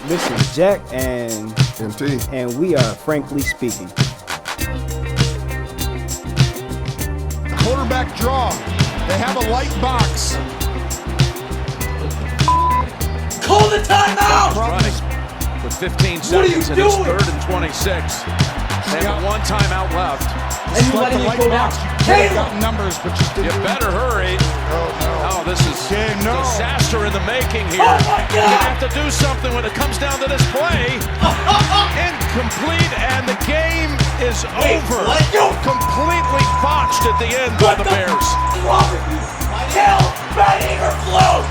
This is Jakk and MT. And we are Frankly Speaking. Quarterback draw. They have a light box. Call the timeout! Running with 15 seconds and it's 3rd and 26. They have one timeout left. And you letting it go down. You got numbers, but just You didn't. better hurry. Oh, this is disaster in the making here. Oh my God! You have to do something when it comes down to this play. Incomplete, and the game is over. what? You- Completely botched at the end by the Bears. What's wrong with you? Kill, betting, or float?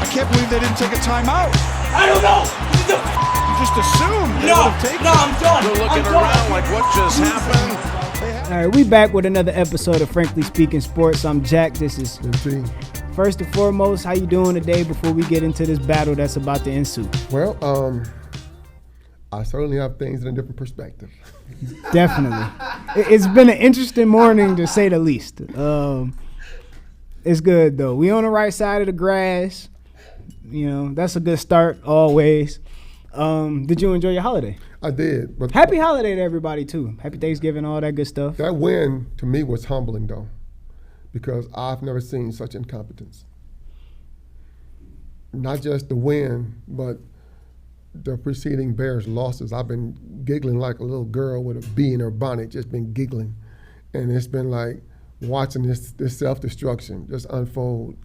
I can't believe they didn't take a timeout. I don't know. You just assumed they No, would have taken no, it. I'm done. They're looking I'm done. around like, what just happened? All right, we back with another episode of Frankly Speaking Sports. I'm Jakk. This is MT. first and foremost. How you doing today? Before we get into this battle that's about to ensue, Well, I certainly have things in a different perspective. definitely, it's been an interesting morning to say the least. It's good though. We on the right side of the grass. You know, that's a good start always. Did you enjoy your holiday? I did. But Happy holiday to everybody too. Happy Thanksgiving, all that good stuff. that win, to me, was humbling, though, because I've never seen such incompetence. Not just the win, but the preceding Bears losses. I've been giggling like a little girl with a bee in her bonnet, just been giggling. And it's been like watching this self-destruction just unfold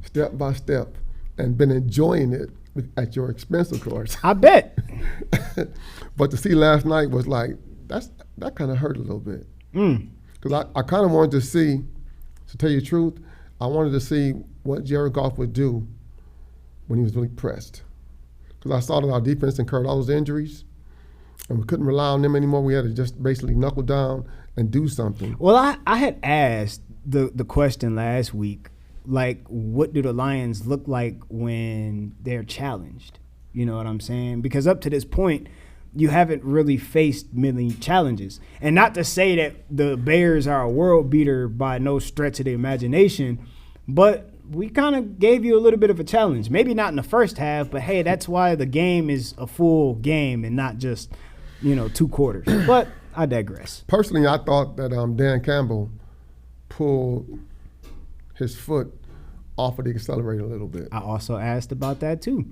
step by step, and been enjoying it at your expense, of course. I bet. But to see last night was like, that kind of hurt a little bit. Because I kind of wanted to see, to tell you the truth, I wanted to see what Jared Goff would do when he was really pressed. Because I saw that our defense incurred all those injuries, and we couldn't rely on them anymore. We had to just basically knuckle down and do something. Well, I had asked the question last week, like, what do the Lions look like when they're challenged? You know what I'm saying? Because up to this point, you haven't really faced many challenges. And not to say that the Bears are a world beater by no stretch of the imagination, but we kind of gave you a little bit of a challenge. Maybe not in the first half, but hey, that's why the game is a full game and not just, 2 quarters. But I digress. Personally, I thought that Dan Campbell pulled his foot off of the accelerator a little bit. I also asked about that too.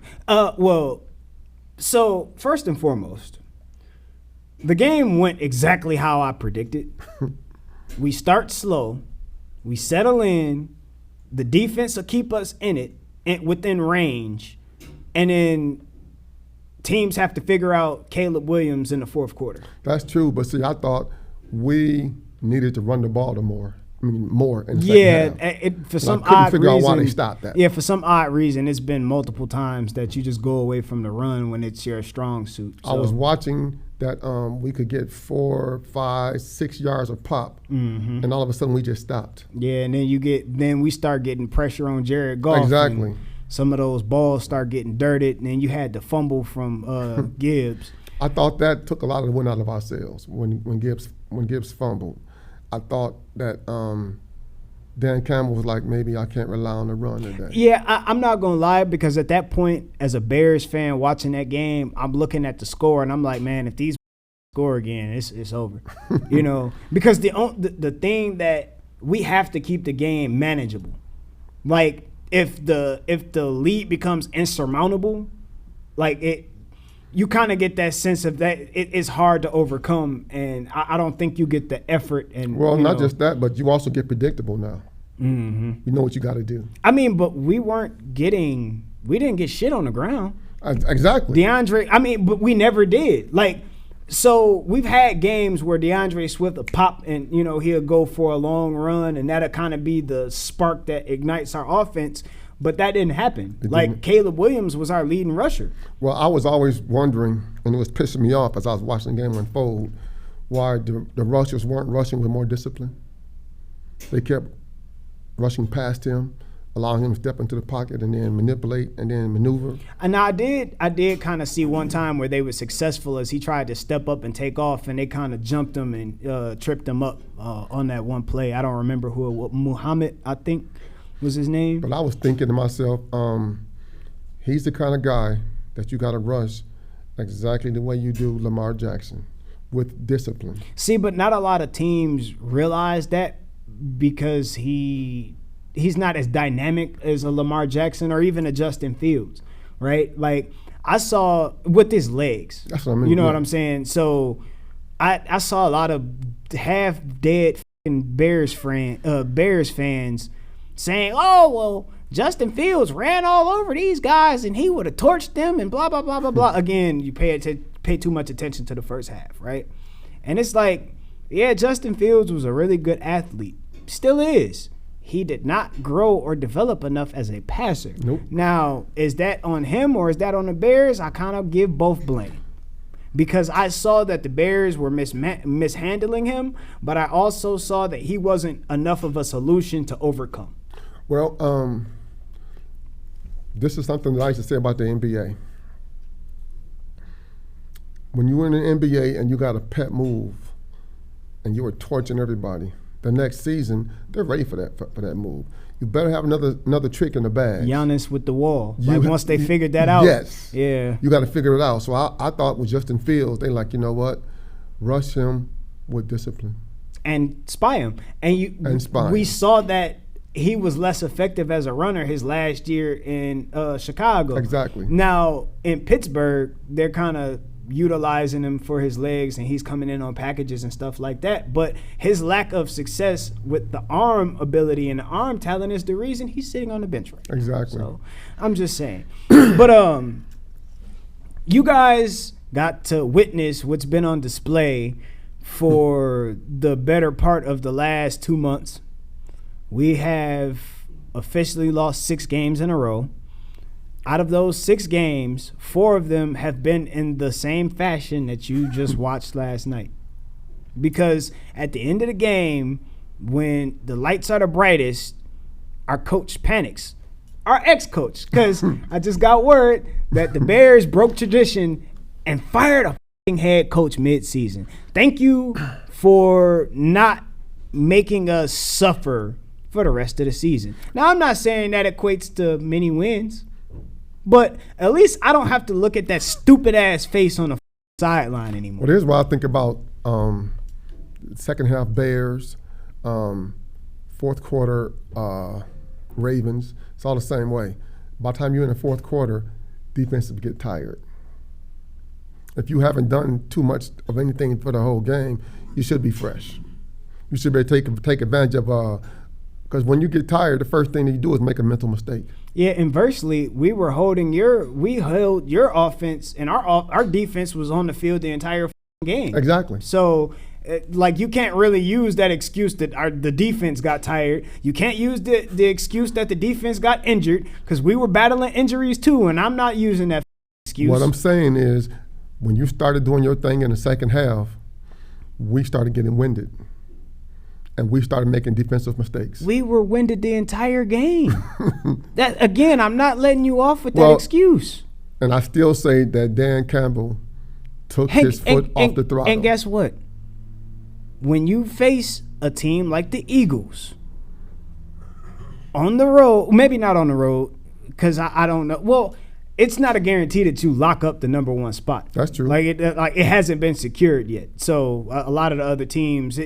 So first and foremost, the game went exactly how I predicted. We start slow, we settle in, the defense will keep us in it and within range, and then teams have to figure out Caleb Williams in the fourth quarter. That's true, but see, I thought we needed to run the ball more in the second half. For some I couldn't odd figure reason, out why they stopped that. Yeah, for some odd reason, it's been multiple times that you just go away from the run when it's your strong suit. I was watching that we could get 4, 5, 6 yards of pop, and all of a sudden we just stopped. Yeah, and then we start getting pressure on Jared Goff. Exactly. Some of those balls start getting dirted, and then you had the fumble from Gibbs. I thought that took a lot of the wind out of our sails when Gibbs fumbled. I thought that Dan Campbell was like, maybe I can't rely on the run today. Yeah, I'm not going to lie, because at that point, as a Bears fan watching that game, I'm looking at the score, and I'm like, man, if these score again, it's over. Because the thing that we have to keep the game manageable. Like, if the lead becomes insurmountable, like you kind of get that sense of that it's hard to overcome, and I don't think you get the effort. And Not just that, but you also get predictable now. Mm-hmm. You know what you got to do. I mean, but we didn't get shit on the ground. Exactly. But we never did. Like, so we've had games where DeAndre Swift will pop and, he'll go for a long run, and that'll kind of be the spark that ignites our offense. But that didn't happen. Caleb Williams was our leading rusher. Well, I was always wondering, and it was pissing me off as I was watching the game unfold, why the rushers weren't rushing with more discipline. They kept rushing past him, allowing him to step into the pocket and then manipulate and then maneuver. And I did kind of see one time where they were successful as he tried to step up and take off, and they kind of jumped him and tripped him up on that one play. I don't remember who Muhammad, I think, was his name. But I was thinking to myself, he's the kind of guy that you got to rush exactly the way you do Lamar Jackson, with discipline. See, but not a lot of teams realize that because he's not as dynamic as a Lamar Jackson or even a Justin Fields, right? Like I saw with his legs. That's what I mean. You know what I'm saying? So I saw a lot of half dead Bears fans saying, "Oh well, Justin Fields ran all over these guys and he would have torched them and blah blah blah blah blah." Again, you pay too much attention to the first half, right? And it's like, yeah, Justin Fields was a really good athlete, still is. He did not grow or develop enough as a passer. Nope. Now, is that on him or is that on the Bears? I kind of give both blame. Because I saw that the Bears were mishandling him, but I also saw that he wasn't enough of a solution to overcome. Well, this is something that I used to say about the NBA. When you were in the NBA and you got a pet move and you were torching everybody, the next season they're ready for that move. You better have another trick in the bag. Giannis with the wall. Once they figured that out. Yes. Yeah. You got to figure it out. So I thought with Justin Fields, they like, you know what? Rush him with discipline. And spy him. We saw that he was less effective as a runner his last year in Chicago. Exactly. Now, in Pittsburgh, they're kind of utilizing him for his legs and he's coming in on packages and stuff like that, but his lack of success with the arm ability and the arm talent is the reason he's sitting on the bench right now. Exactly. So I'm just saying. But you guys got to witness what's been on display for the better part of the last 2 months. We have officially lost 6 games in a row. Out of those 6 games, 4 of them have been in the same fashion that you just watched last night. Because at the end of the game, when the lights are the brightest, our coach panics. Our ex-coach, because I just got word that the Bears broke tradition and fired a f***ing head coach mid-season. Thank you for not making us suffer for the rest of the season. Now, I'm not saying that equates to many wins. But at least I don't have to look at that stupid-ass face on the sideline anymore. Well, here's what I think about second half Bears, fourth quarter Ravens. It's all the same way. By the time you're in the fourth quarter, defenses get tired. If you haven't done too much of anything for the whole game, you should be fresh. You should be able to take advantage of because when you get tired, the first thing that you do is make a mental mistake. Yeah, inversely, we held your offense, and our defense was on the field the entire game. Exactly. So, you can't really use that excuse that the defense got tired. You can't use the excuse that the defense got injured because we were battling injuries too, and I'm not using that excuse. What I'm saying is, when you started doing your thing in the second half, we started getting winded. And we started making defensive mistakes. We were winded the entire game. That again, I'm not letting you off with that excuse. And I still say that Dan Campbell took his foot off the throttle. And guess what? When you face a team like the Eagles on the road, maybe not on the road, because I don't know. Well, it's not a guarantee that you lock up the number 1 spot. That's true. It hasn't been secured yet. So a lot of the other teams,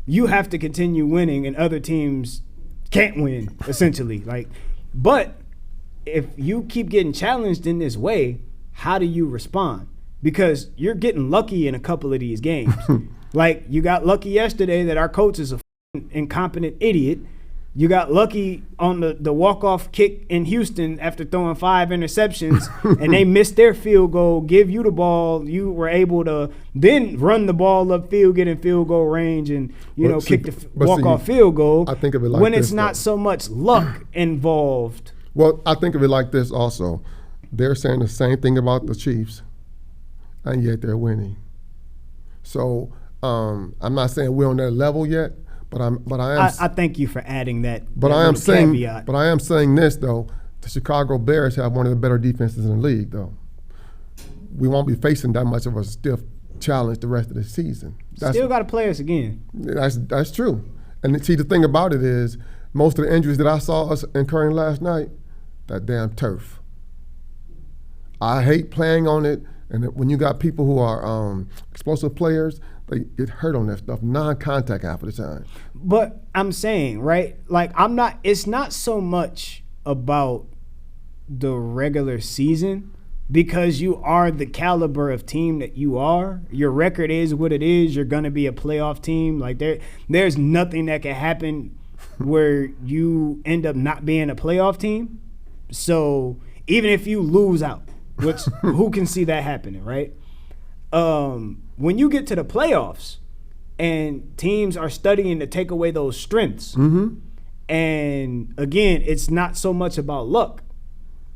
you have to continue winning, and other teams can't win, essentially. But if you keep getting challenged in this way, how do you respond? Because you're getting lucky in a couple of these games. You got lucky yesterday that our coach is a incompetent idiot. You got lucky on the walk-off kick in Houston after throwing 5 interceptions, and they missed their field goal, give you the ball. You were able to then run the ball upfield, get in field goal range, and kick the walk-off field goal. I think of it like when this, it's not so much luck involved. Well, I think of it like this also. They're saying the same thing about the Chiefs, and yet they're winning. So I'm not saying we're on that level yet. I thank you for adding that. I am saying this though: the Chicago Bears have one of the better defenses in the league. Though we won't be facing that much of a stiff challenge the rest of the season. Still got to play us again. That's true. And see, the thing about it is, most of the injuries that I saw us incurring last night, that damn turf. I hate playing on it And when you got people who are explosive players, they get hurt on that stuff, non-contact half of the time. But I'm saying, right, like it's not so much about the regular season because you are the caliber of team that you are. Your record is what it is. You're going to be a playoff team. Like there's nothing that can happen where you end up not being a playoff team. So even if you lose out, which who can see that happening, right? When you get to the playoffs and teams are studying to take away those strengths, and again, it's not so much about luck.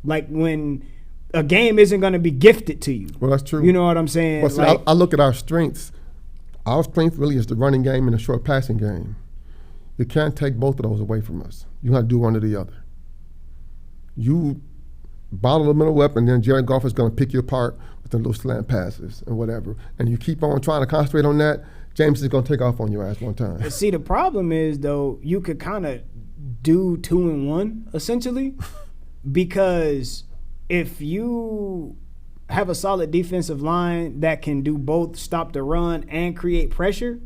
Like when a game isn't going to be gifted to you. Well, that's true. You know what I'm saying? Well, see, I look at our strengths. Our strength really is the running game and the short passing game. You can't take both of those away from us. You got to do one or the other. You bottle the middle up, and then Jared Goff is going to pick you apart with the little slant passes and whatever. And you keep on trying to concentrate on that, James is going to take off on your ass one time. But see, the problem is, though, you could kind of do 2-1, essentially, because if you have a solid defensive line that can do both stop the run and create pressure,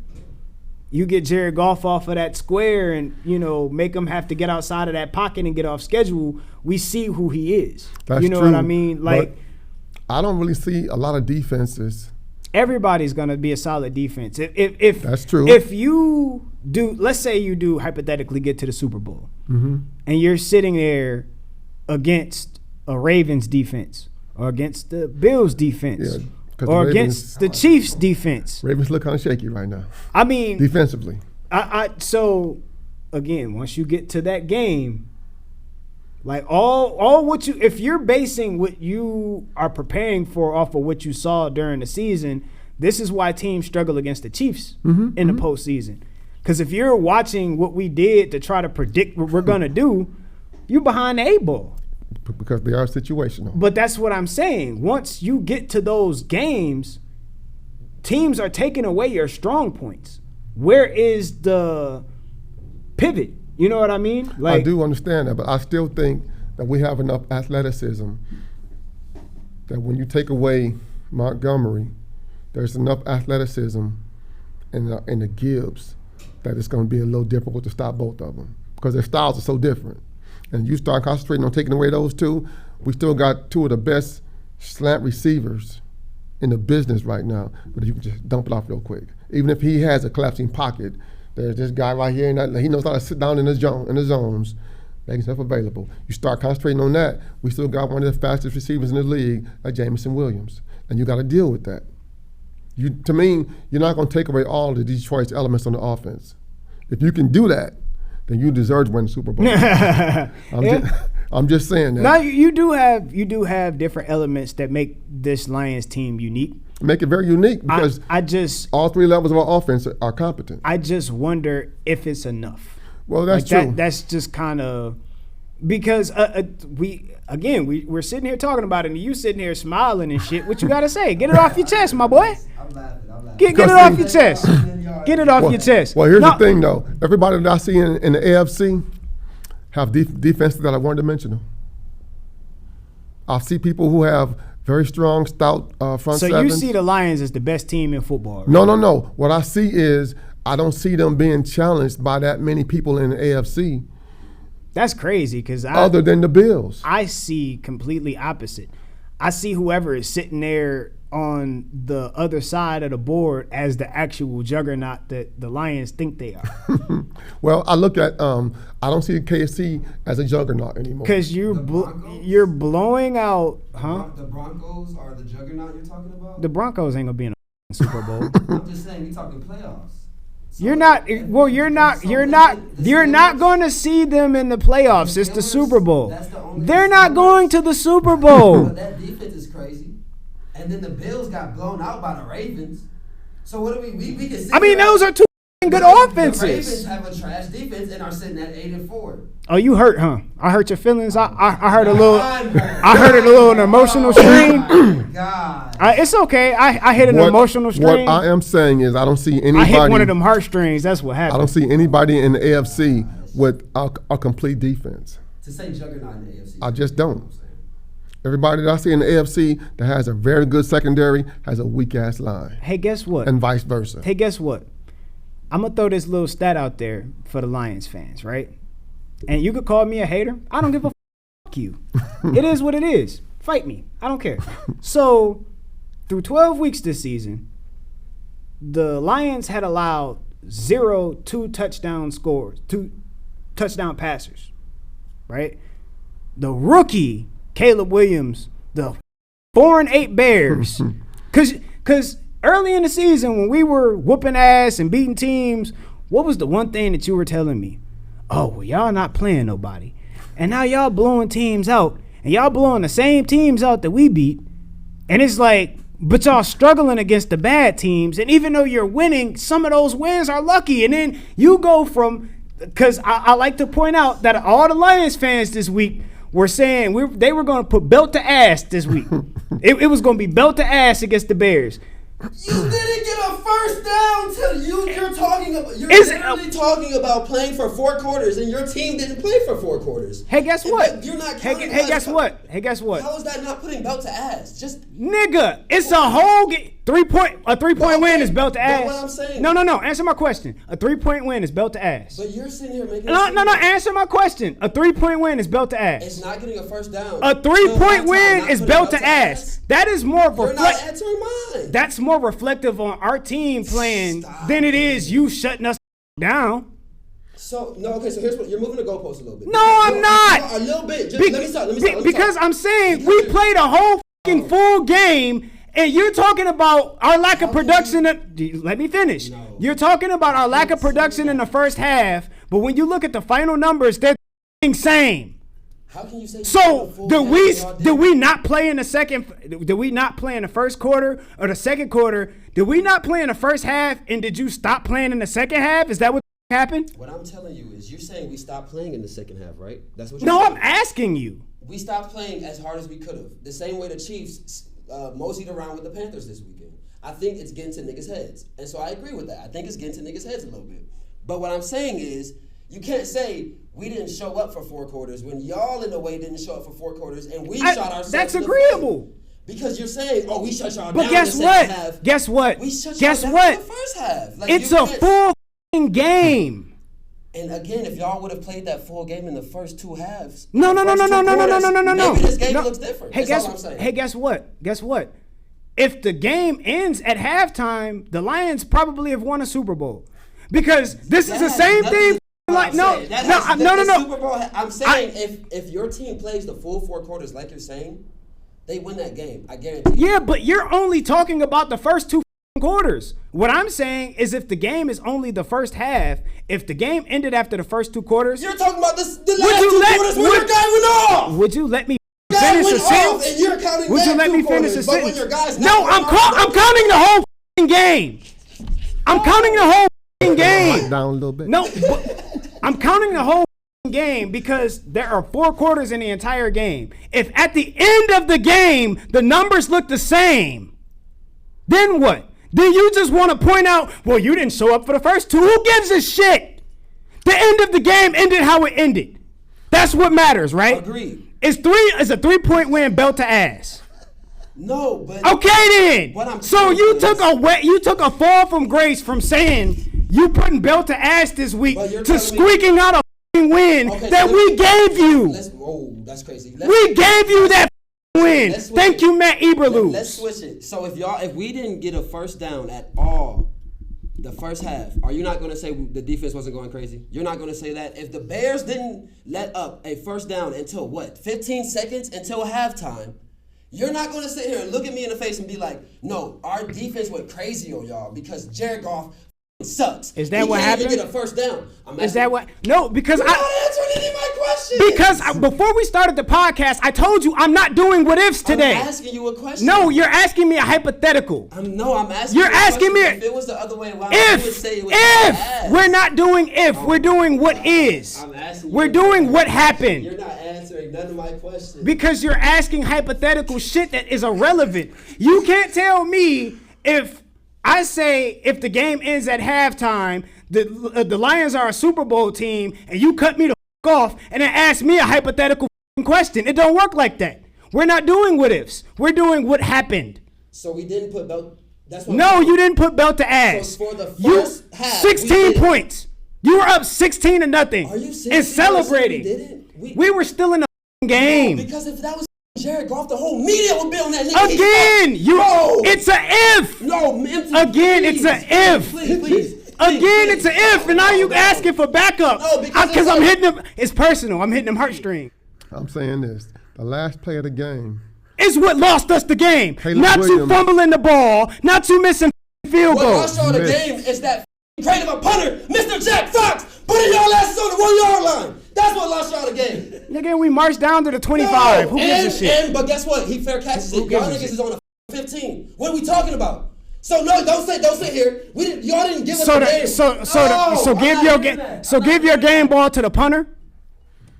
you get Jared Goff off of that square and, make him have to get outside of that pocket and get off schedule, we see who he is. That's you know true, what I mean? Like, but I don't really see a lot of defenses. Everybody's going to be a solid defense. If that's true. If you do, let's say you do hypothetically get to the Super Bowl, and you're sitting there against a Ravens defense or against the Bills defense. Yeah. Or against the Chiefs' defense. Ravens look kind of shaky right now. I mean, defensively. So again, once you get to that game, like all what you, if you're basing what you are preparing for off of what you saw during the season, this is why teams struggle against the Chiefs in the postseason. Because if you're watching what we did to try to predict what we're gonna do, you're behind the 8 ball. Because they are situational. But that's what I'm saying. Once you get to those games, teams are taking away your strong points. Where is the pivot? You know what I mean? I do understand that, but I still think that we have enough athleticism that when you take away Montgomery, there's enough athleticism in the Gibbs that it's going to be a little difficult to stop both of them because their styles are so different. And you start concentrating on taking away those two, we still got two of the best slant receivers in the business right now, but you can just dump it off real quick. Even if he has a collapsing pocket, there's this guy right here, and he knows how to sit down in the zones, make himself available. You start concentrating on that, we still got one of the fastest receivers in the league, like Jamison Williams, and you got to deal with that. To me, you're not going to take away all the Detroit's elements on the offense. If you can do that, then you deserve to win the Super Bowl. I'm just saying that. Now you do have different elements that make this Lions team unique. Make it very unique because I just all three levels of our offense are competent. I just wonder if it's enough. Well, that's true. That's just kind of because we're sitting here talking about it and you sitting here smiling and shit. What you got to say? Get it off your chest, my boy. I'm laughing. Get it off your chest. Get it off your chest. Well, here's the thing, though. Everybody that I see in the AFC have defenses that are one-dimensional. I see people who have very strong, stout front sevens. So you see the Lions as the best team in football, right? No. What I see is I don't see them being challenged by that many people in the AFC. That's crazy because other than the Bills. I see completely opposite. I see whoever is sitting there on the other side of the board as the actual juggernaut that the Lions think they are. Well, I look at I don't see the KFC as a juggernaut anymore. Because you're blowing out, The Broncos are the juggernaut you're talking about? The Broncos ain't gonna be in a Super Bowl. I'm just saying, we talking playoffs. So you're not going to see them in the playoffs. It's the Super Bowl. They're not going to the Super Bowl. But that defense is crazy. And then the Bills got blown out by the Ravens. So what do we can see? I mean, those are two good offenses. The Ravens have a trash defense and are sitting at 8-4. Oh, you hurt, huh? I hurt your feelings. I heard a little. I heard it a little an emotional strain. God. It's okay. I hit an emotional strain. What I am saying is I don't see anybody. I hit one of them heartstrings. That's what happened. I don't see anybody in the AFC with a complete defense. To say juggernaut in the AFC. I just don't. Everybody that I see in the AFC that has a very good secondary has a weak-ass line. Hey, guess what? And vice versa. Hey, guess what? I'm going to throw this little stat out there for the Lions fans, right? And you could call me a hater. I don't give a fuck you. It is what it is. Fight me. I don't care. So, through 12 weeks this season, the Lions had allowed 0 two-touchdown passers, right? The rookie, Caleb Williams, the 4-8 Bears, because early in the season when we were whooping ass and beating teams, what was the one thing that you were telling me? Oh, well, y'all not playing nobody. And now y'all blowing teams out, and y'all blowing the same teams out that we beat. And it's like, but y'all struggling against the bad teams. And even though you're winning, some of those wins are lucky. And then you go from, because I like to point out that all the Lions fans this week were saying they were going to put belt to ass this week. It was going to be belt to ass against the Bears. You didn't get a first down till you're talking about. You're literally talking about playing for 4 quarters, and your team didn't play for 4 quarters. Hey, guess what? You're not Hey, counting. guess what? Hey, guess what? How is that not putting belt to ass? Just nigga, it's a whole game. A 3-point win is belt to ass. What I'm saying. No. Answer my question. A 3-point win is belt to ass. But you're sitting here making. No. Answer my question. A 3-point win is belt to ass. It's not getting a first down. A 3-point win is belt to ass. That is more You're not answering mine. That's more reflective on our team playing than it is you shutting us down. So okay. So here's what you're moving the goalpost a little bit. No, I'm not. A little bit. Just, let me stop. Because I'm saying we played a whole full game. And you're talking about our lack of production. Let me finish. No. You're talking about our lack of production in the first half, but when you look at the final numbers, they're same. How can you say so? Did we not play in the second? Did we not play in the first quarter or the second quarter? Did we not play in the first half? And did you stop playing in the second half? Is that what happened? What I'm telling you is, you're saying we stopped playing in the second half, right? That's what. No, I'm asking you. We stopped playing as hard as we could have. The same way the Chiefs moseyed around with the Panthers this weekend. I think it's getting to niggas' heads. And so I agree with that. I think it's getting to niggas' heads a little bit. But what I'm saying is, you can't say we didn't show up for 4 quarters when y'all in a way didn't show up for 4 quarters and we shot ourselves. That's agreeable. Because you're saying, oh, we shut y'all down in the second half. Guess what? We shut y'all down in the first half. Like, it's a full game. And again, if y'all would have played that full game in the first 2 halves. No. Maybe this game looks different. Hey, That's all I'm saying. Hey, guess what? If the game ends at halftime, the Lions probably have won a Super Bowl. Because this is the same thing. Like no. Super Bowl, I'm saying if your team plays the full 4 quarters like you're saying, they win that game. I guarantee you. Yeah, but you're only talking about the first 2 quarters. What I'm saying is if the game is only the first half, if the game ended after the first 2 quarters. You're talking about the last 2 quarters when your guy went off. Would you let me finish a sentence? And you're counting would you let me finish a sentence? sentence? No, I'm counting the whole game. I'm counting the whole game. Down a little bit. No, I'm counting the whole game because there are 4 quarters in the entire game. If at the end of the game the numbers look the same, then what? Then you just want to point out, well, you didn't show up for the first 2. Who gives a shit? The end of the game ended how it ended. That's what matters, right? Agreed. It's a 3-point win, belt to ass. No, but okay then. So you took a fall from grace from saying you putting belt to ass this week to squeaking out a win that we gave you. That's crazy. We gave you that win. Thank you, Matt Eberle. Let's switch it. So if we didn't get a first down at all the first half, are you not going to say the defense wasn't going crazy? You're not going to say that? If the Bears didn't let up a first down until 15 seconds until halftime, you're not going to sit here and look at me in the face and be like, no, our defense went crazy on y'all because Jared Goff sucks. Is that what happened? He can't even get a first down. Is that what? No, because you're not answering any of my questions. Because before we started the podcast, I told you I'm not doing what ifs today. I'm asking you a question. No, you're asking me a hypothetical. I'm asking. You're asking me. If it was the other way around, you would say it was we're not doing if, we're doing what is. I'm asking. We're doing what happened. You're not answering none of my questions. Because you're asking hypothetical shit that is irrelevant. You can't tell me if I say if the game ends at halftime, the Lions are a Super Bowl team, and you cut me the off and then ask me a hypothetical question. It don't work like that. We're not doing what ifs. We're doing what happened. So we didn't put belt. That's what No, you didn't put belt to ass. So for the first half, 16 points. You were up 16-0. Are you serious? And celebrating. We didn't. We were still in the game. No, because if that was Jared Goff, the whole media would be on that nigga. Again, it's a if. No, again, it's a if. Please. Again, it's a if. And now you asking for backup. No, because I'm hitting him. It's personal. I'm hitting him heartstring. I'm saying this. The last play of the game. It's what lost us the game. Caleb not Williams. you fumbling the ball. Not you missing field What goals. lost y'all the game is that great of a punter, Mr. Jakk Fox, putting y'all asses on the 1 yard line. That's what lost y'all the game. Nigga, we marched down to the 25. No, Who gives a shit? But guess what? He fair catches Who it. gives Y'all a niggas shit? is on the 15. What are we talking about? So no, don't sit here. Y'all didn't give us So the game. give your game ball to the punter.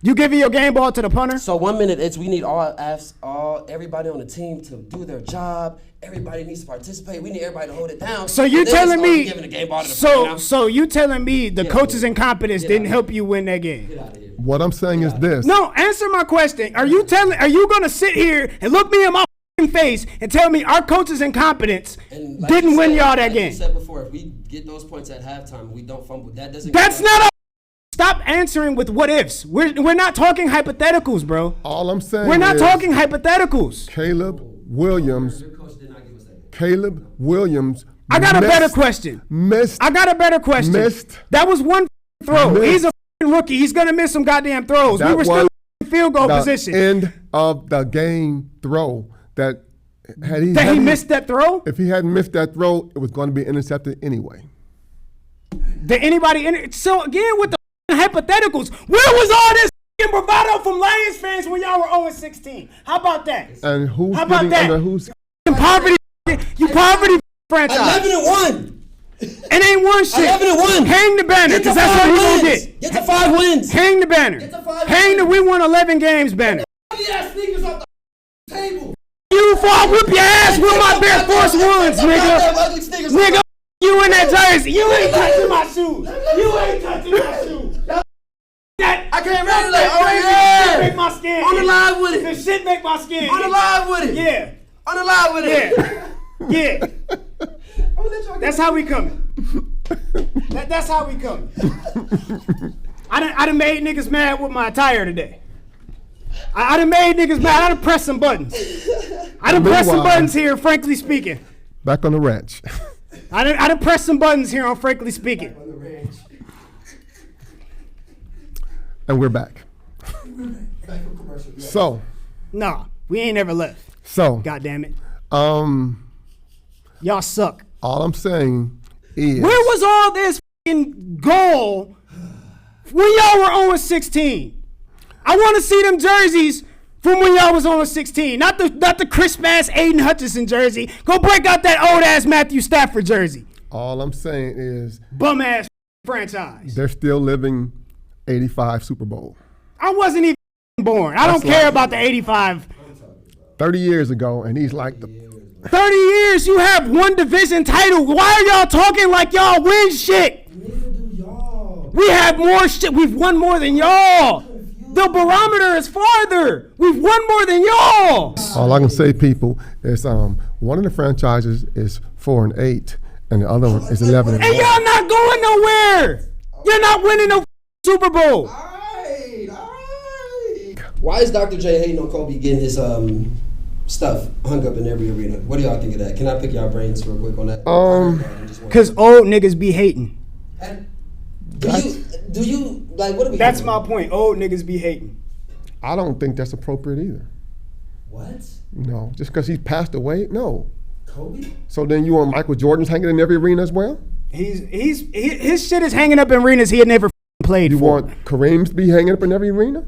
You giving your game ball to the punter? So 1 minute, we need everybody on the team to do their job. Everybody needs to participate. We need everybody to hold it down. So you telling me? Giving the game ball to the punter now? So you telling me the coach's incompetence didn't help you win that game? Get out of here. What I'm saying is this. No, answer my question. Are you gonna sit here and look me in my face and tell me our coach's incompetence And like didn't you win said- y'all that like game? you said before, if we get those points at halftime, we don't fumble. That doesn't. That's not a. Stop answering with what ifs. We're not talking hypotheticals, bro. All I'm saying We're not is talking hypotheticals. Caleb Williams. Your coach did not give us that. Caleb Williams. I got a better question. Missed. I got a better question. Missed. That was one throw. Missed. He's a rookie. He's gonna miss some goddamn throws. That We were still was in field goal the position. end of the game throw that had he That he missed that throw? If he hadn't missed that throw, it was going to be intercepted anyway. Did anybody? So again, with the hypotheticals, where was all this bravado from Lions fans when y'all were 0-16? How about that? And who's How about getting that? under whose? Poverty, you poverty franchise. 11-1. It ain't one shit. 11-1. Hang the banner, Get to because that's what 5 we gonna wins. get. Get to 5 wins. Hang the banner. Get to 5 Hang the wins. we won 11 games banner. Ugly ass sneakers off the table. You fall whip your ass with my bare force ones, nigga. Ugly sneakers. Nigga, you in that jersey. You ain't touching my shoes. You ain't touching my shoes. I can't remember like, oh yeah. Make my skin. On the line with The it. shit make my skin. On the line with it. Yeah. On the line with it. Yeah. Yeah. That's how we coming. That's how we coming. I done made niggas mad with my attire today. I done made niggas mad. I done pressed some buttons. I done pressed some Meanwhile- buttons here, frankly speaking. Back on the ranch. I done pressed some buttons here on frankly speaking. And we're back. So, Nah, we ain't never left. God damn it. Y'all suck. All I'm saying is Where was all this fucking goal when y'all were 0-16? I want to see them jerseys from when y'all was 0-16. Not the crisp ass Aiden Hutchinson jersey. Go break out that old ass Matthew Stafford jersey. all I'm saying is Bum ass franchise. they're still living 85 Super Bowl. I wasn't even born. I don't That's care like- about the 85. 30 years ago, and he's like the 30 years, you have one division title. Why are y'all talking like y'all win shit? Neither do y'all. We have more shit. We've won more than y'all. The barometer is farther. We've won more than y'all. All I can say, people, is one of the franchises is 4-8, and the other one is 11-1. And y'all not going nowhere. You're not winning no Super Bowl. Alright. Why is Dr. J hating on Kobe getting his stuff hung up in every arena? What do y'all think of that? Can I pick y'all brains real quick on that? Cause old niggas be hating. Do you like what are we That's doing? my point. Old niggas be hating. I don't think that's appropriate either. What? No, just because he's passed away, no. Kobe? So then you want Michael Jordan's hanging in every arena as well? His shit is hanging up in arenas he had never played You for. want Kareem's to be hanging up in every arena?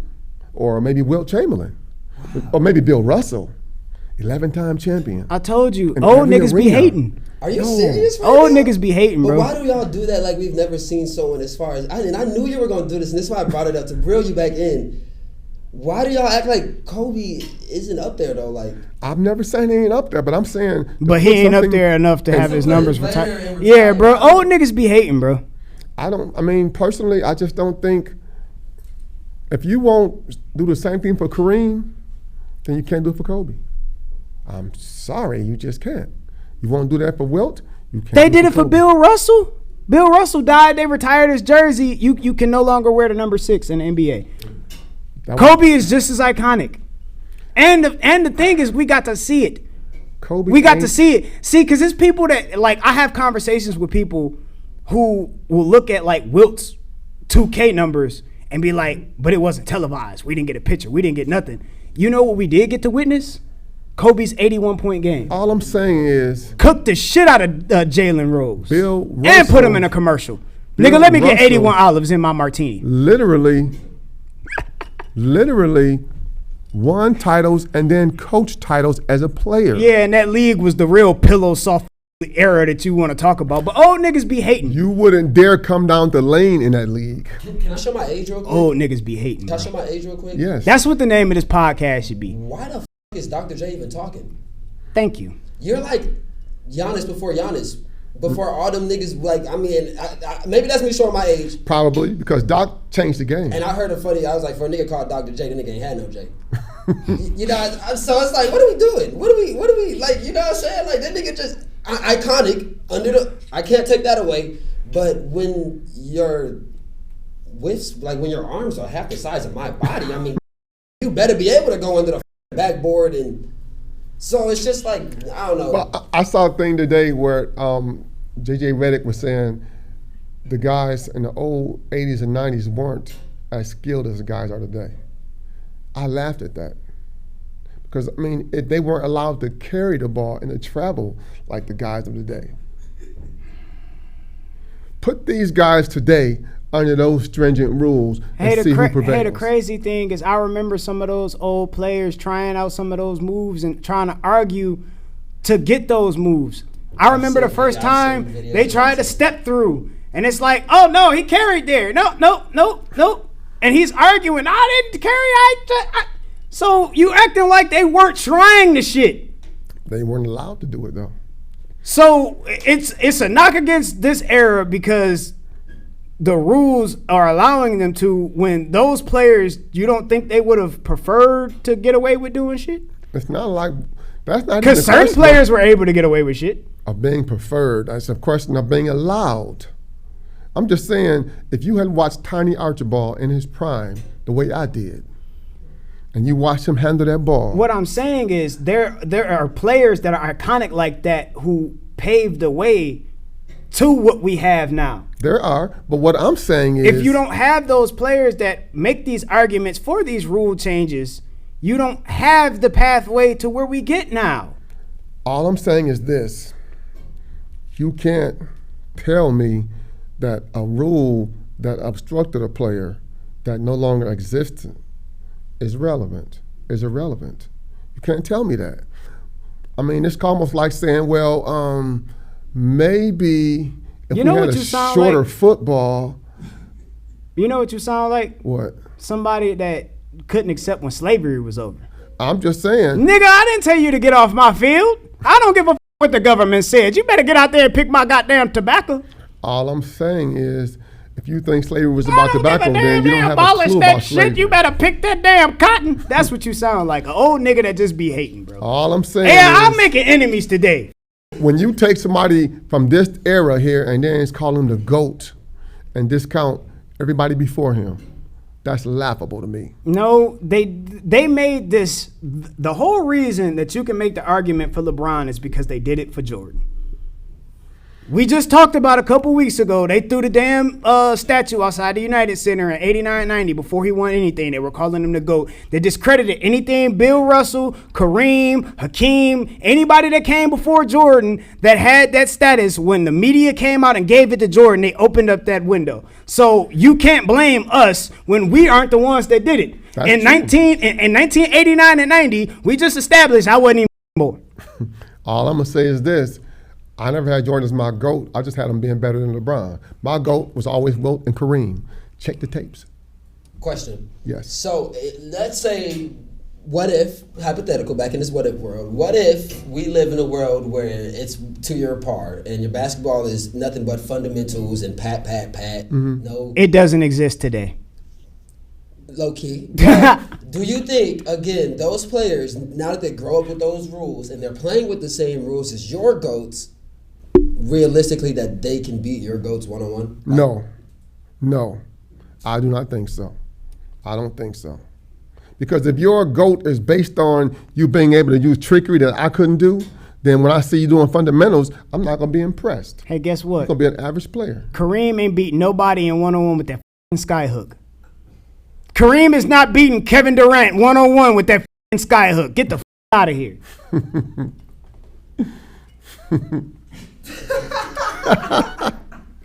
Or maybe Wilt Chamberlain? Or maybe Bill Russell, 11-time champion. I told you, In old every niggas be arena. hating. Are you serious right Old now? niggas be hating, But bro. why do y'all do that like we've never seen someone as far as and I knew you were gonna do this, and this is why I brought it up to reel you back in. Why do y'all act like Kobe isn't up there though? Like I'm never saying he ain't up there, but I'm saying. to But he put ain't up something- there enough to have his numbers player retired. and Yeah, retired. bro. Old niggas be hating, bro. I mean, personally, I just don't think if you won't do the same thing for Kareem, then you can't do it for Kobe. I'm sorry, you just can't. You want to do that for Wilt? You can't. They did it for Kobe. Bill Russell. Bill Russell died. They retired his jersey. You can no longer wear the number 6 in the NBA. Kobe is just as iconic. And the thing is, we got to see it. Kobe. We got to see it. See, because it's people that, like, I have conversations with people who will look at, like, Wilt's 2K numbers and be like, but it wasn't televised. We didn't get a picture. We didn't get nothing. You know what we did get to witness? Kobe's 81-point game. All I'm saying is, Cooked the shit out of Jalen Rose. Bill Russell, and put him in a commercial. Bill Nigga, let me get Russell 81 olives in my martini. literally won titles and then coached titles as a player. Yeah, and that league was the real pillow soft era that you want to talk about. But old niggas be hating. You wouldn't dare come down the lane in that league. Can I show my age real quick? Old niggas be hating. Can I Bro. show my age real quick? Yes. That's what the name of this podcast should be. Why the is Dr. J even talking? Thank you. You're like Giannis before Giannis. Before all them niggas, like, I mean, maybe that's me showing my age. Probably because Doc changed the game. And I heard a funny, I was like, for a nigga called Dr. J, the nigga ain't had no J. You know, so it's like, what are we doing? What are we, like, you know what I'm saying? Like, that nigga just, iconic, I can't take that away, but when your widths, like when your arms are half the size of my body, I mean, you better be able to go under the backboard and, so it's just like, I don't know. Well, I saw a thing today where J.J. Redick was saying the guys in the old 80s and 90s weren't as skilled as the guys are today. I laughed at that. Because, I mean, they weren't allowed to carry the ball and to travel like the guys of today. Put these guys today under those stringent rules and see who prevails. Hey, the crazy thing is I remember some of those old players trying out some of those moves and trying to argue to get those moves. I remember the first time they tried to step through, and it's like, oh, no, he carried there. No. And he's arguing, I didn't carry. So you acting like they weren't trying the shit. They weren't allowed to do it, though. So it's a knock against this era because the rules are allowing them to, when those players, you don't think they would have preferred to get away with doing shit? It's not like, that's not even Because a certain question players were able to get away with shit. of being preferred. It's a question of being allowed. I'm just saying, if you had watched Tiny Archibald in his prime the way I did, and you watched him handle that ball. What I'm saying is there are players that are iconic like that who paved the way to what we have now. There are, but what I'm saying is, If you don't have those players that make these arguments for these rule changes, you don't have the pathway to where we get now. all I'm saying is this: you can't tell me that a rule that obstructed a player that no longer exists is irrelevant. You can't tell me that. I mean, it's almost like saying, well, maybe if You know we had what a you sound shorter like? football. You know what you sound like? What? Somebody that couldn't accept when slavery was over. I'm just saying. Nigga, I didn't tell you to get off my field. I don't give a what the government said. You better get out there and pick my goddamn tobacco. All I'm saying is, if you think slavery was about tobacco, then you don't have a abolish clue that about shit. slavery. You better pick that damn cotton. That's what you sound like. An old nigga that just be hating, bro. All I'm saying Yeah, I'm is, making enemies today. when you take somebody from this era here and then call him the GOAT and discount everybody before him, that's laughable to me. No, they made this. The whole reason that you can make the argument for LeBron is because they did it for Jordan. We just talked about a couple weeks ago, they threw the damn statue outside the United Center in 89-90 before he won anything. They were calling him the GOAT. They discredited anything Bill Russell, Kareem, Hakeem, anybody that came before Jordan that had that status. When the media came out and gave it to Jordan, they opened up that window. So you can't blame us when we aren't the ones that did it. In 1989 and 90, we just established I wasn't even born. All I'm going to say is this: I never had Jordan as my GOAT. I just had him being better than LeBron. My GOAT was always Wilt and Kareem. Check the tapes. Question. Yes. So let's say, what if, hypothetical, back in this what if world, what if we live in a world where it's 2 year apart and your basketball is nothing but fundamentals and pat. Mm-hmm. No. It doesn't exist today. low key. But do you think, again, those players, now that they grow up with those rules and they're playing with the same rules as your GOATs, realistically that they can beat your GOATs one-on-one? No, I do not think so. I don't think so. Because if your GOAT is based on you being able to use trickery that I couldn't do, then when I see you doing fundamentals, I'm not going to be impressed. Hey, guess what? I'm going to be an average player. Kareem ain't beat nobody in one-on-one with that f***ing skyhook. Kareem is not beating Kevin Durant one-on-one with that f***ing skyhook. Get the f*** out of here.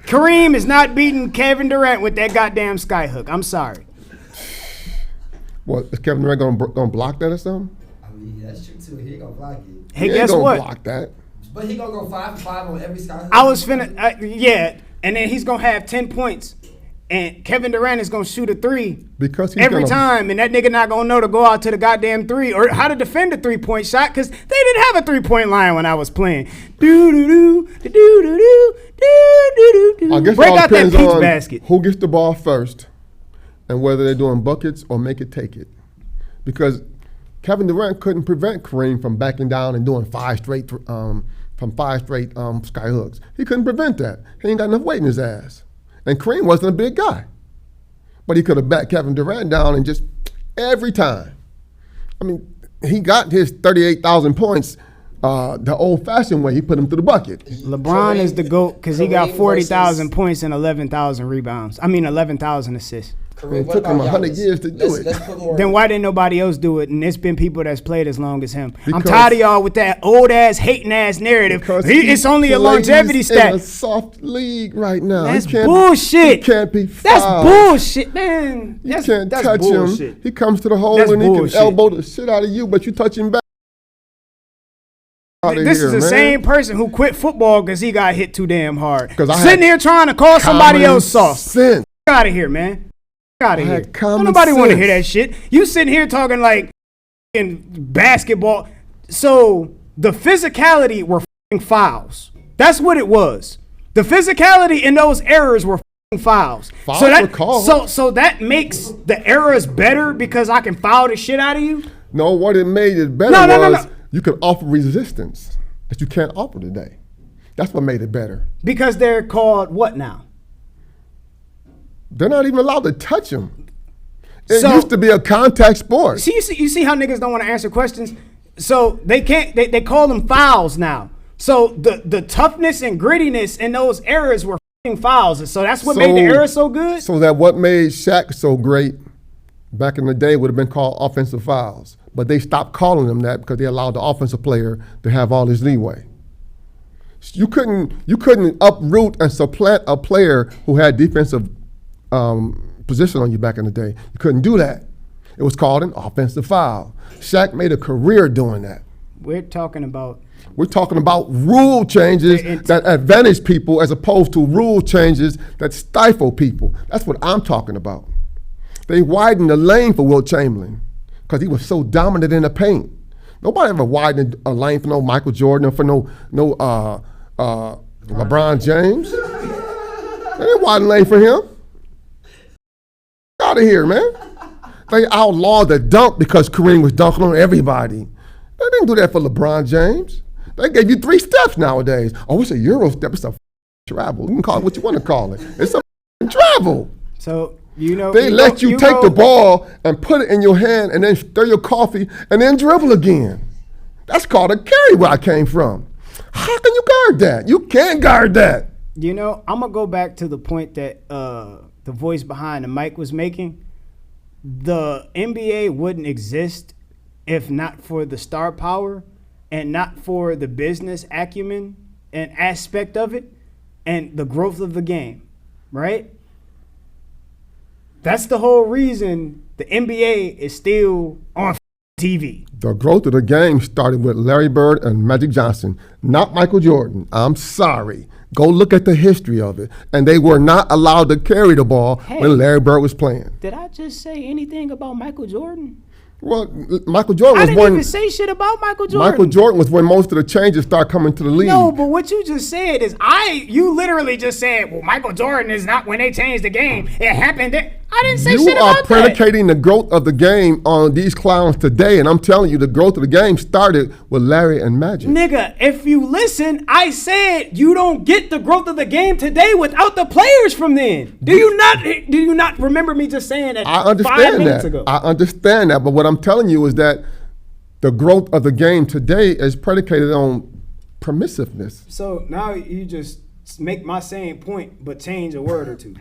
Kareem is not beating Kevin Durant with that goddamn skyhook. I'm sorry. What, is Kevin Durant gonna block that or something? I mean, that's true too. He ain't gonna block it. Hey, He guess ain't what? gonna block that. But he gonna go 5 for 5 on every sky. I was finna, yeah, and then he's gonna have 10 points, and Kevin Durant is gonna shoot a 3 Because he's every gonna, time, and that nigga not gonna know to go out to the goddamn 3 or how to defend a 3-point shot because they didn't have a 3-point line when I was playing. Do do do do do do do do. I guess Break it all out that depends peach on basket. who gets the ball first and whether they're doing buckets or make it take it. Because Kevin Durant couldn't prevent Kareem from backing down and doing 5 straight sky hooks. He couldn't prevent that. He ain't got enough weight in his ass. And Kareem wasn't a big guy. But he could have backed Kevin Durant down and just every time. I mean, he got his 38,000 points the old-fashioned way. He put him through the bucket. LeBron is the GOAT because he got Kareem 40,000 versus- points and 11,000 rebounds. I mean, 11,000 assists. Kareem, It what took him about 100 Giannis? years to do it. Let's put more. Then why didn't nobody else do it? And it's been people that's played as long as him. I'm Because- tired of y'all with that old-ass, hating-ass narrative. Because It's only a plays longevity in stat. a soft league right now. That's He can't- bullshit. He can't be That's fouled. bullshit, man. You That's, can't that's touch bullshit. him. He comes to the hole That's and he bullshit. can elbow the shit out of you, but you touch him back. Outta This here, is the man. same person who quit football because he got hit too damn hard. 'Cause I Sitting had here trying to call somebody Common else soft. sense. Get out of here, man. Get out of I here. had common Don't nobody want to sense. hear that shit. You sitting here talking like in basketball. So the physicality were f***ing fouls. That's what it was. The physicality in those errors were f***ing fouls. Fouls so were called. so that makes the errors better because I can foul the shit out of you. No, what it made it better was you could offer resistance that you can't offer today. That's what made it better. Because they're called what now? They're not even allowed to touch him. It So- used to be a contact sport. You see how niggas don't want to answer questions? So they can't, they call them fouls now. So the toughness and grittiness in those errors were f***ing fouls. So that's what made the error so good? So that what made Shaq so great back in the day would have been called offensive fouls. But they stopped calling them that because they allowed the offensive player to have all his leeway. You couldn't uproot and supplant a player who had defensive position on you back in the day. You couldn't do that. It was called an offensive foul. Shaq made a career doing that. We're talking about We're talking about rule changes that advantage people as opposed to rule changes that stifle people. That's what I'm talking about. They widened the lane for Wilt Chamberlain because he was so dominant in the paint. Nobody ever widened a lane for no Michael Jordan or for no LeBron James. They didn't widen the lane for him. Get out of here, man. They outlawed the dunk because Kareem was dunking on everybody. They didn't do that for LeBron James. They gave you 3 steps nowadays. Oh, it's a Euro step. It's a travel. You can call it what you want to call it. It's a travel. so you know They let you take the ball and put it in your hand and then stir your coffee and then dribble again. That's called a carry where I came from. How can you guard that? You can't guard that. You know, I'm gonna go back to the point that the voice behind the mic was making. The NBA wouldn't exist if not for the star power and not for the business acumen and aspect of it and the growth of the game, right? That's the whole reason the NBA is still on TV. The growth of the game started with Larry Bird and Magic Johnson, not Michael Jordan. I'm sorry. Go look at the history of it. And they were not allowed to carry the ball when Larry Bird was playing. Did I just say anything about Michael Jordan? Well, Michael Jordan I was didn't when even say shit about Michael Jordan. Michael Jordan was when most of the changes start coming to the league. No, but what you just said is you literally just said, well, Michael Jordan is not when they changed the game. It happened there. I I didn't say you shit are about that. predicating the growth of the game on these clowns today, and I'm telling you, the growth of the game started with Larry and Magic. Nigga, if you listen, I said you don't get the growth of the game today without the players from then. Do you not remember me just saying that I 5 understand minutes that. ago? I understand that, but what I'm telling you is that the growth of the game today is predicated on permissiveness. So now you just make my same point, but change a word or two.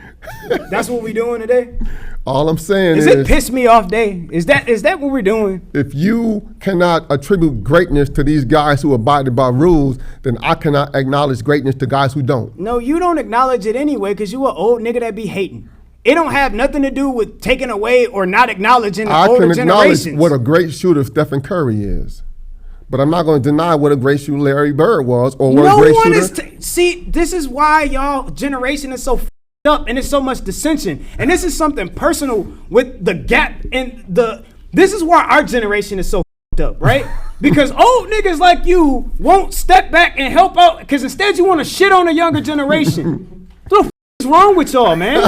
That's what we doing today? All I'm saying Is it piss me off day? Is that what we're doing? if you cannot attribute greatness to these guys who abided by rules, then I cannot acknowledge greatness to guys who don't. No, you don't acknowledge it anyway because you an old nigga that be hating. It don't have nothing to do with taking away or not acknowledging the I older can acknowledge generations. what a great shooter Stephen Curry is, but I'm not going to deny what a great shooter Larry Bird was or what No a great one shooter. is. See, this is why y'all generation is so f***ed up and there's so much dissension. And this is something personal with the gap in the. This is why our generation is so f***ed up, right? Because old niggas like you won't step back and help out. Because instead you want to shit on the younger generation. What the f*** is wrong with y'all, man?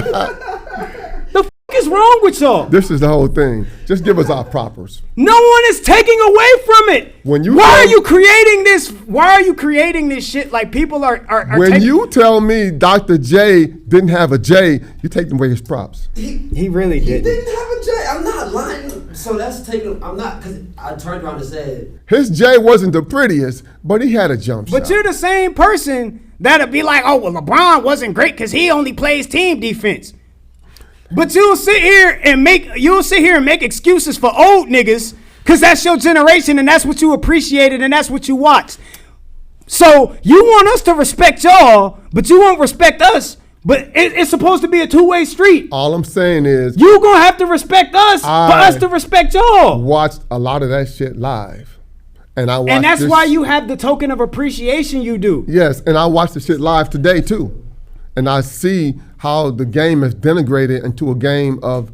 The f*** is wrong with y'all? This is the whole thing. Just give us our propers. No one is taking away from it. When you why tell- are you creating this? Why are you creating this shit? Like people are When taking, you tell me Dr. J didn't have a J, you take away his props. he really He did. didn't have a J. I'm not lying. So that's taking. I'm not because I turned around and said. His J wasn't the prettiest, but he had a jump But shot. you're the same person that'll be like, oh well, LeBron wasn't great because he only plays team defense. But you'll sit here and make excuses for old niggas because that's your generation and that's what you appreciated and that's what you watched. So you want us to respect y'all, but you won't respect us. But it's supposed to be a two-way street. All I'm saying is You gonna have to respect us for us to respect y'all. watched a lot of that shit live. And I watched And that's this- why you have the token of appreciation you do. Yes, and I watched the shit live today too. And I see how the game is denigrated into a game of,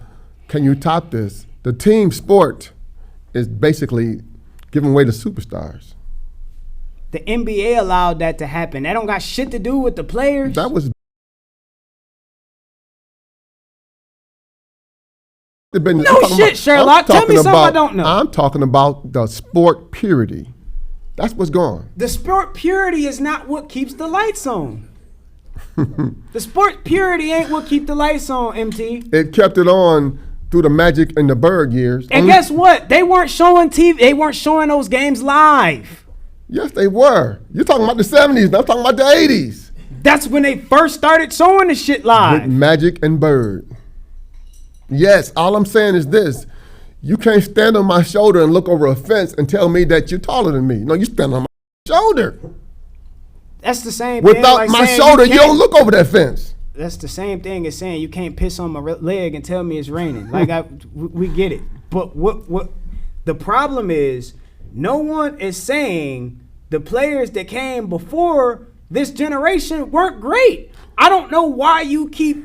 can you top this? The team sport is basically giving way to superstars. The NBA allowed that to happen. That don't got shit to do with the players. That was No shit, Sherlock. Tell me something I don't know. I'm talking about the sport purity. That's what's gone. The sport purity is not what keeps the lights on. The sport purity ain't what keep the lights on, MT. It kept it on through the Magic and the Bird years. And guess what? They weren't showing TV. They weren't showing those games live. Yes, they were. You're talking about the 70s, and I'm talking about the 80s. That's when they first started showing the shit With live. Magic and Bird. Yes, all I'm saying is this. You can't stand on my shoulder and look over a fence and tell me that you're taller than me. No, you stand on my shoulder. That's the same thing. Without like my saying shoulder, you can't- don't look over that fence. That's the same thing as saying you can't piss on my leg and tell me it's raining. Like we get it. But what the problem is, no one is saying the players that came before this generation weren't great. I don't know why you keep.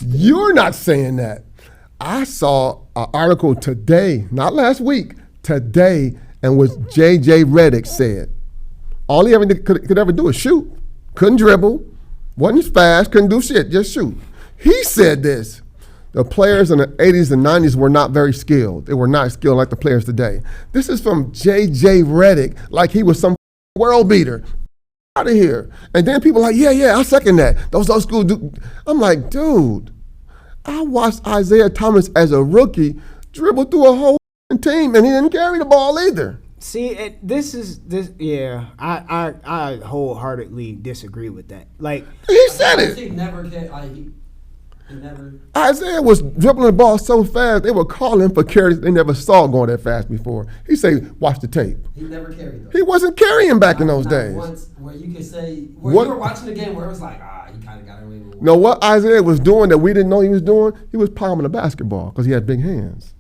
You're not saying that. I saw an article today, not last week, today, and what J.J. Redick said. All he ever could ever do is shoot. Couldn't dribble, wasn't fast, couldn't do shit, just shoot. He said this. The players in the 80s and 90s were not very skilled. They were not skilled like the players today. This is from J.J. Redick, like he was some world beater. Out of here. And then people are like, yeah, I second that. Those old school dudes. I'm like, dude, I watched Isaiah Thomas as a rookie dribble through a whole team, and he didn't carry the ball either. See, yeah, I wholeheartedly disagree with that. Like, He said it. He never can. He never. Isaiah was dribbling the ball so fast, they were calling for carries they never saw going that fast before. He said, watch the tape. He never carried though. He wasn't carrying back in those Not days. Once where you could say where What- you were watching the game where it was like he kind of got away with. No, what Isaiah was doing that we didn't know he was doing, he was palming the basketball because he had big hands.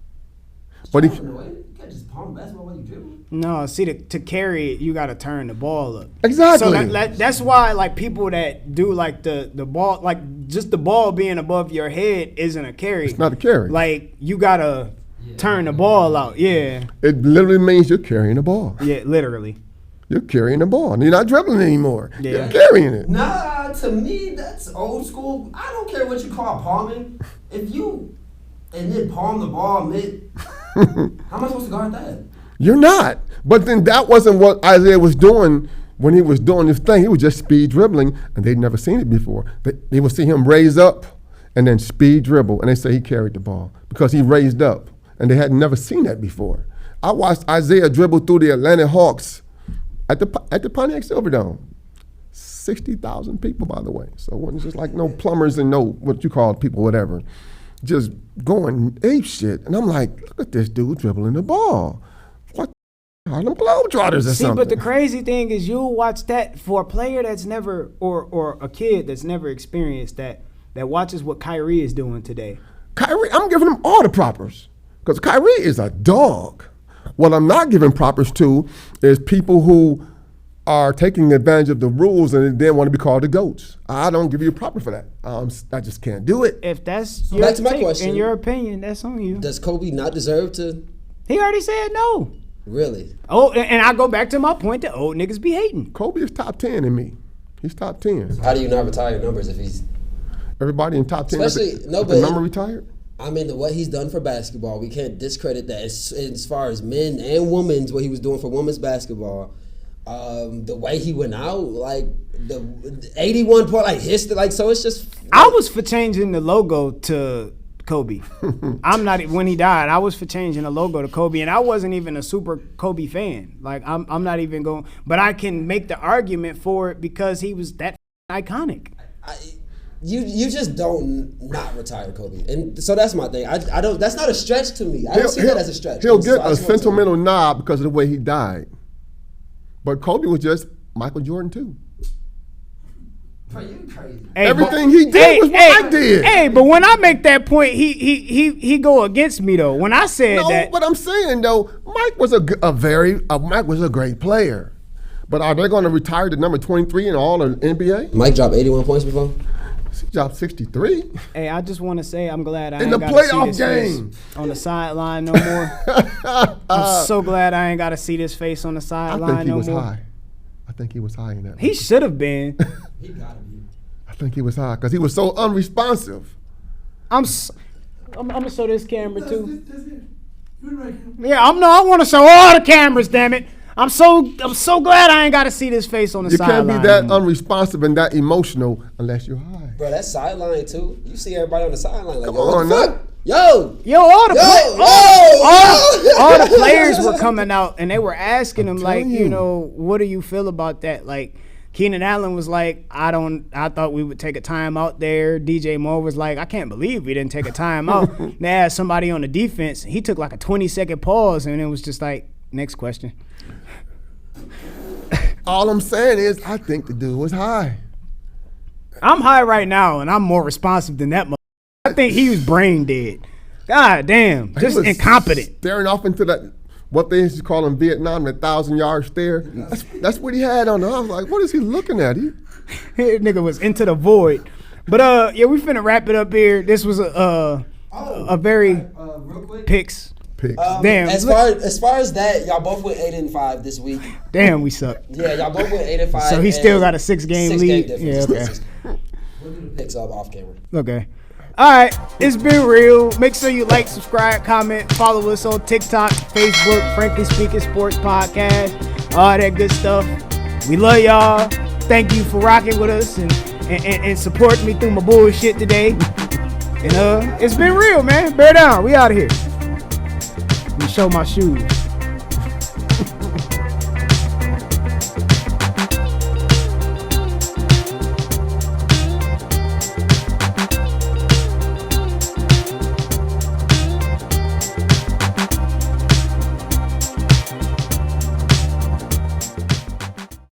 But he, You can't just palm basketball while you dribble. no, see, to carry it, you got to turn the ball up. Exactly. So that's why, like, people that do like the ball, like just the ball being above your head isn't a carry. it's not a carry. Like, you gotta turn the ball out. Yeah, It literally means you're carrying the ball. yeah, literally. You're carrying the ball. You're not dribbling anymore. Yeah. You're carrying it. Nah, to me that's old school. I don't care what you call palming. If you and then palm the ball mid. How am I supposed to guard that? You're not. But then that wasn't what Isaiah was doing when he was doing this thing. He was just speed dribbling, and they'd never seen it before. They would see him raise up and then speed dribble, and they say he carried the ball because he raised up, and they had never seen that before. I watched Isaiah dribble through the Atlanta Hawks at the Pontiac Silverdome. 60,000 people, by the way. So it wasn't just like no plumbers and no what you call people, whatever. Just going ape shit. And I'm like, look at this dude dribbling the ball. What Harlem Globetrotters or something? But the crazy thing is you'll watch that for a player that's never, or a kid that's never experienced that watches what Kyrie is doing today. Kyrie, I'm giving him all the propers because Kyrie is a dog. What I'm not giving propers to is people who are taking advantage of the rules and then want to be called the GOATs. I don't give you a proper for that. I just can't do it. If that's So your back to my take, question. in your opinion, that's on you. Does Kobe not deserve to? He already said no. Really? Oh, and I go back to my point that old niggas be hating. Kobe is top 10 in me. He's top 10. How do you not retire numbers if he's? Everybody in top 10 Especially is no, the but number retired? I mean, what he's done for basketball, we can't discredit that. As far as men and women's, what he was doing for women's basketball, the way he went out, like the 81 point, like history, like so. It's just. I was for changing the logo to Kobe. I'm not when he died. I was for changing the logo to Kobe, and I wasn't even a super Kobe fan. Like I'm not even going, but I can make the argument for it because he was that iconic. You just don't not retire Kobe, and so that's my thing. I don't. That's not a stretch to me. I don't see that as a stretch. He'll So get I a just want to- sentimental nod because of the way he died. But Kobe was just Michael Jordan too. Bro, you crazy. Hey, Everything he did was what I did. Hey, but when I make that point, he go against me though. When I said No, that, but I'm saying though, Mike was Mike was a great player. But are they going to retire the number 23 in all of NBA? Mike dropped 81 points before. He dropped 63. hey, I just want to say I'm glad I In ain't the got to see playoff this game. face on the sideline no more. I'm so glad I ain't got to see this face on the I sideline think he no was more. high. I think he was high in that. He should have been. He gotta be. I think he was high because he was so unresponsive. I'm gonna show this camera too. That's it. You're right. Yeah, I want to show all the cameras. Damn it! I'm so glad I ain't got to see this face on the You can't sideline. be that no more. unresponsive and that emotional unless you're high. Bro, that's sideline too. You see everybody on the sideline like, Come yo, what on, the now. fuck? Yo, Yo, all the yo, all the players were coming out and they were asking him like, telling you you. know, what do you feel about that? Like Keenan Allen was like, I thought we would take a time out there. DJ Moore was like, I can't believe we didn't take a time out. They had somebody on the defense. He took like a 20-second pause and it was just like, next question. All I'm saying is I think the dude was high. I'm high right now and I'm more responsive than that. I think he was brain dead. God damn, He just was incompetent. Staring off into that, what they used to call in Vietnam, the 1,000-yard stare. That's what he had on. I was like, what is he looking at? Nigga was into the void. But yeah, we finna wrap it up here. This was a very Real quick. picks. Picks. Damn, As far as that, y'all both went 8-5 this week. Damn, we suck. Yeah, y'all both went 8-5. So he still got a 6-game lead. difference. Yeah, okay. We'll do the picks up off camera. Okay. All right, it's been real. Make sure you like, subscribe, comment, follow us on TikTok, Facebook, Frankly Speaking Sports Podcast, all that good stuff. We love y'all. Thank you for rocking with us and supporting me through my bullshit today. And it's been real, man. Bear down. We out of here. Let me show my shoes.